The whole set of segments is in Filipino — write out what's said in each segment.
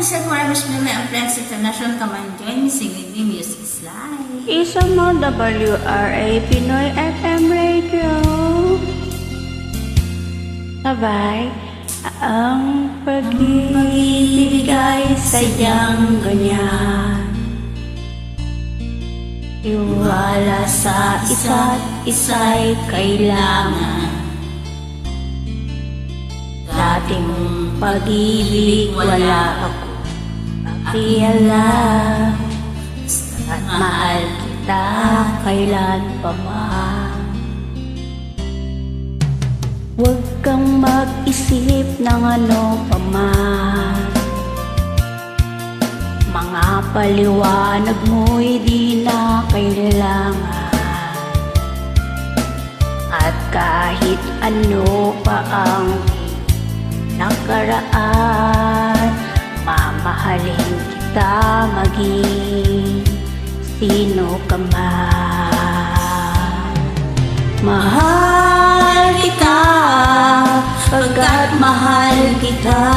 this is Marvish Miller and Friends International. Come and join me, sing with me, music is live. Isang mo WRA Pinoy FM Radio. Sabay, ang pag-ibig ay sadyang ganyan. Iwala sa isa't isa'y kailangan. Dating pag-ibig wala ako pakialam. At mahal kita kailan pa man. Huwag kang mag-isip ng ano pa man. Mga paliwanag mo'y di na kailangan. At kahit ano pa ang nakaraan, mamahalin kita maging sino ka man. Mahal kita pagkat mahal kita.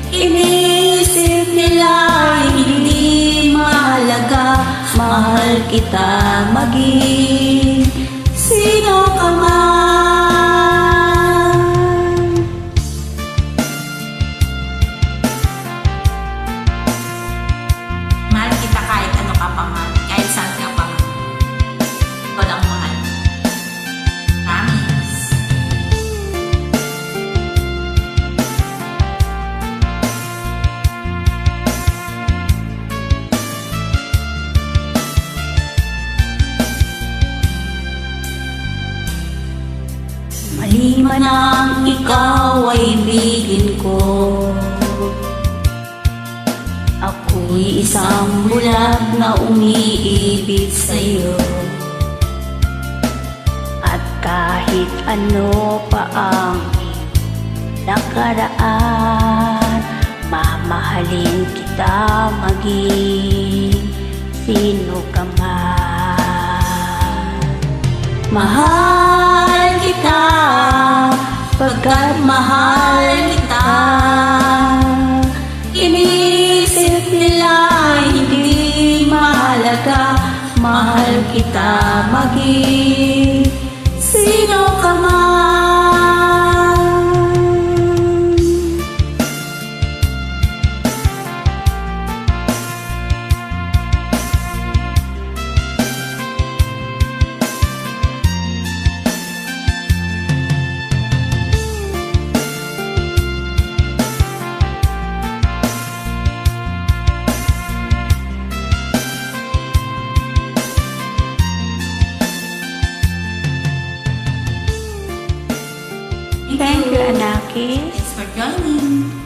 Inisip nila hindi mahalaga. Mahal kita maging sino ka man. Mahal kita kahit ano ka pa man, kahit saan ka pa man. Ikaw lang mahal. Promise. Maliman ang ikaw ay ibigin ko. Ako'y isang bulag na umiibig sa'yo. At kahit ano pa ang nakaraan, mamahalin kita maging sino ka man. Mahal kita pagkat mahal kita. Inisip nila hindi mahalaga. Mahal kita maging sino ka man. Thank you, Anakis. Thanks for joining.